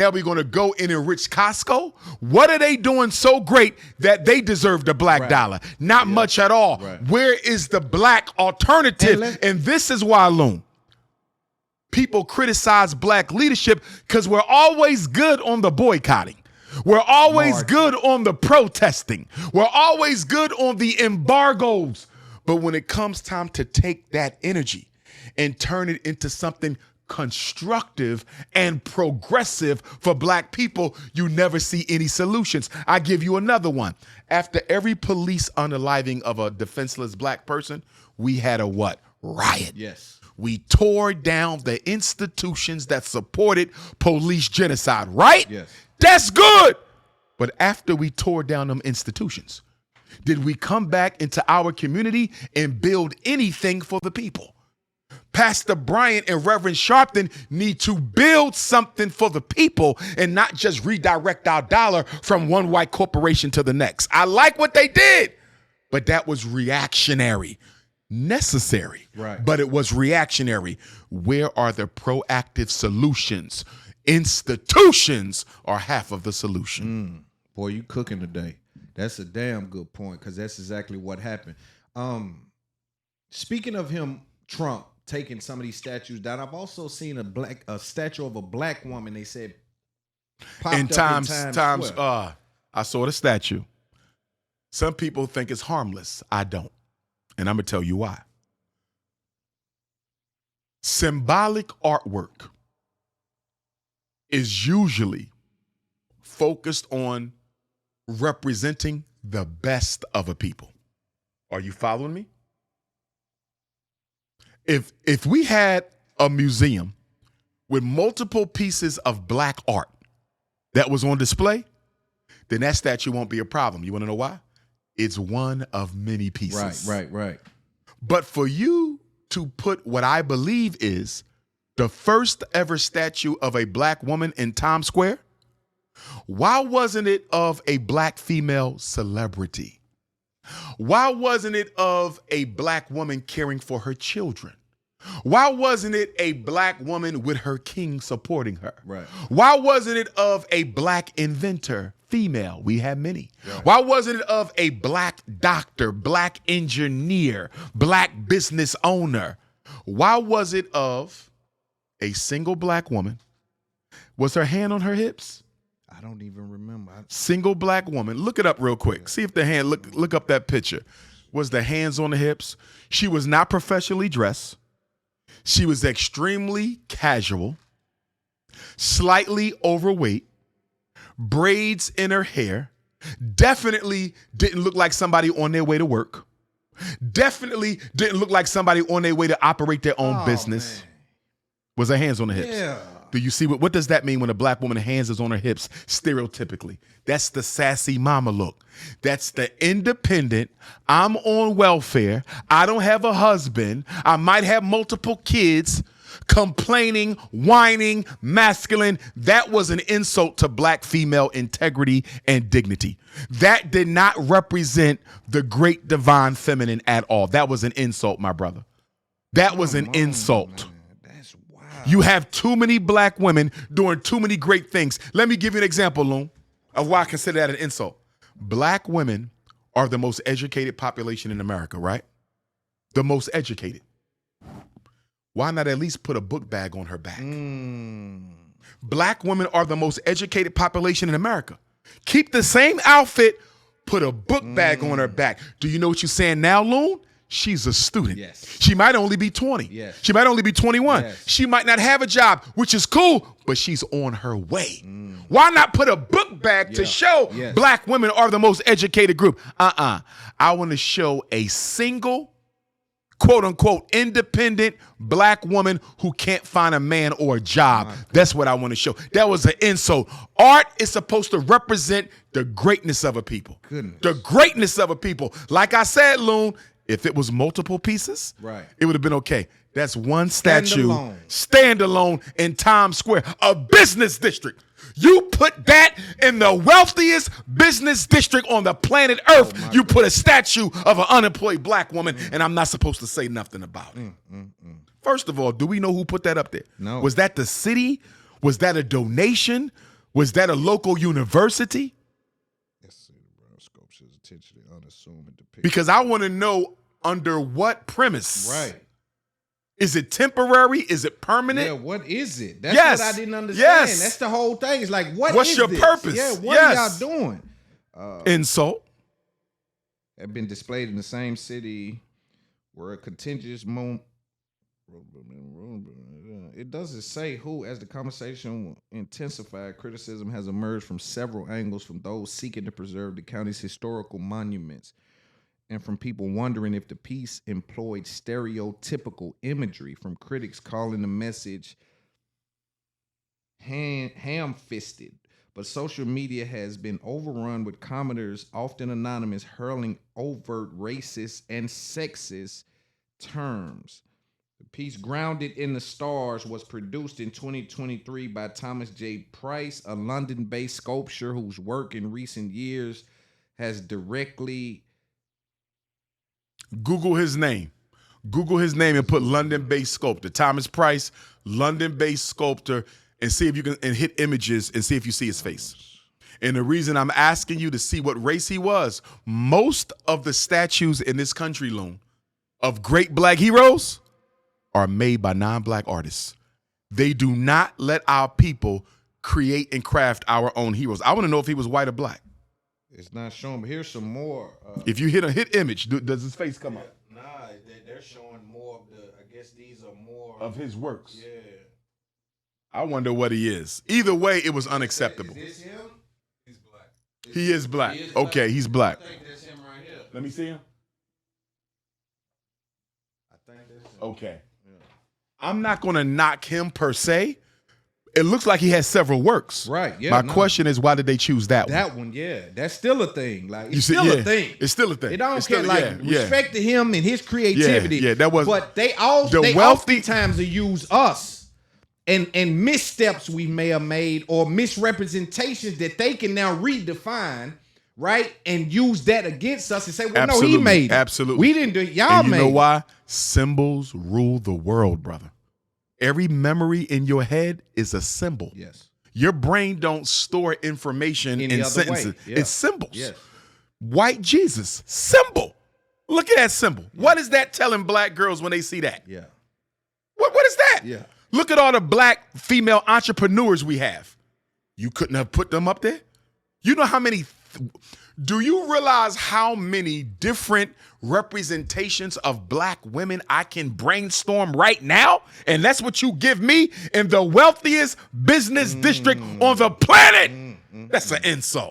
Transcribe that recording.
Now we're going to go and enrich Costco. What are they doing so great that they deserve the black dollar? Not much at all. Right. Where is the black alternative? And this is why, Loon, people criticize black leadership because we're always good on the boycotting. We're always good on the protesting. We're always good on the embargoes. But when it comes time to take that energy and turn it into something constructive and progressive for black people, you never see any solutions. I give you another one. After every police unaliving of a defenseless black person, we had a what? Riot. Yes. We tore down the institutions that supported police genocide, right? Yes. That's good. But after we tore down them institutions, did we come back into our community and build anything for the people? Pastor Bryant and Reverend Sharpton need to build something for the people and not just redirect our dollar from one white corporation to the next. I like what they did, but that was reactionary. Necessary, right? But it was reactionary. Where are the proactive solutions? Institutions are half of the solution. Boy, you cooking today. That's a damn good point, because that's exactly what happened. Speaking of him, Trump taking some of these statues down, I've also seen a statue of a black woman. They said in Times Square. I saw the statue. Some people think it's harmless. I don't. And I'm going to tell you why. Symbolic artwork is usually focused on representing the best of a people. Are you following me? If we had a museum with multiple pieces of black art that was on display, then that statue won't be a problem. You want to know why? It's one of many pieces. Right. But for you to put what I believe is the first ever statue of a black woman in Times Square, why wasn't it of a black female celebrity? Why wasn't it of a black woman caring for her children? Why wasn't it a black woman with her king supporting her? Right. Why wasn't it of a black inventor, female? We have many. Right. Why wasn't it of a black doctor, black engineer, black business owner? Why was it of a single black woman? Was her hand on her hips? I don't even remember. Single black woman. Look it up real quick. See if the hand, look up that picture. Was the hands on the hips? She was not professionally dressed. She was extremely casual, slightly overweight, braids in her hair, definitely didn't look like somebody on their way to work, definitely didn't look like somebody on their way to operate their own business. Man. Was her hands on the hips? Yeah. Do you see what does that mean when a black woman's hands is on her hips stereotypically? That's the sassy mama look. That's the independent, I'm on welfare, I don't have a husband, I might have multiple kids, complaining, whining, masculine. That was an insult to black female integrity and dignity. That did not represent the great divine feminine at all. That was an insult, my brother. That was an insult. Man. That's wild. You have too many black women doing too many great things. Let me give you an example, Loon, of why I consider that an insult. Black women are the most educated population in America, right? The most educated. Why not at least put a book bag on her back? Black women are the most educated population in America. Keep the same outfit, put a book bag on her back. Do you know what you're saying now, Loon? She's a student. Yes. She might only be 20. Yes. She might only be 21. Yes. She might not have a job, which is cool, but she's on her way. Why not put a book bag to show black women are the most educated group? I want to show a single, quote unquote, independent black woman who can't find a man or a job. That's what I want to show. That was an insult. Art is supposed to represent the greatness of a people. Goodness. The greatness of a people. Like I said, Loon, if it was multiple pieces, it would have been okay. That's one statue, standalone in Times Square, a business district. You put that in the wealthiest business district on the planet Earth. You put a statue of an unemployed black woman, and I'm not supposed to say nothing about it. First of all, do we know who put that up there? No. Was that the city? Was that a donation? Was that a local university? Sculpture's intentionally unassuming depiction. Because I want to know under what premise. Right. Is it temporary? Is it permanent? Yeah, what is it? That's Yes. what I didn't understand. Yes. That's the whole thing. It's like, what's your this? purpose? Yeah, what Yes. are y'all doing? Insult. Have been displayed in the same city where a contentious moment. It doesn't say who. As the conversation intensified, criticism has emerged from several angles, from those seeking to preserve the county's historical monuments and from people wondering if the piece employed stereotypical imagery, from critics calling the message ham-fisted. But social media has been overrun with commenters, often anonymous, hurling overt racist and sexist terms. The piece, Grounded in the Stars, was produced in 2023 by Thomas J. Price, a London-based sculptor whose work in recent years has directly... Google his name. Google his name and put London-based sculptor. Thomas Price, London-based sculptor, and see if you can, and hit images and see if you see his face. And the reason I'm asking you to see what race he was, most of the statues in this country, Loon, of great black heroes are made by non-black artists. They do not let our people create and craft our own heroes. I want to know if he was white or black. It's not showing, but here's some more. If you hit image, does his face come up? Nah, they're showing more of the, I guess these are more Of his works. Yeah. I wonder what he is. Either way, it was unacceptable. Is this him? He's black. He is black. He is black. Okay, he's black. I think that's him right here. Let me see him. I think that's him. Okay. Yeah. I'm not going to knock him per se. It looks like he has several works. Right, yeah. My question is, why did they choose that one? That one, yeah. That's still a thing. Like, it's You see- still yeah, a thing. It's still a thing. They don't It's care, still- like, yeah, respect to him and his creativity. Yeah, that was- But they wealthy- oftentimes will use us and missteps we may have made or misrepresentations that they can now redefine, right? And use that against us and say, well, Absolutely, no, he made it. absolutely. We didn't do it. Y'all And you made know it. why? Symbols rule the world, brother. Every memory in your head is a symbol. Yes. Your brain don't store information Any in other sentences. way, yeah. It's symbols. Yes. White Jesus, symbol. Look at that symbol. Yeah. What is that telling black girls when they see that? Yeah. What is that? Yeah. Look at all the black female entrepreneurs we have. You couldn't have put them up there? You know how many... Do you realize how many different representations of black women I can brainstorm right now? And that's what you give me in the wealthiest business district on the planet. That's an insult.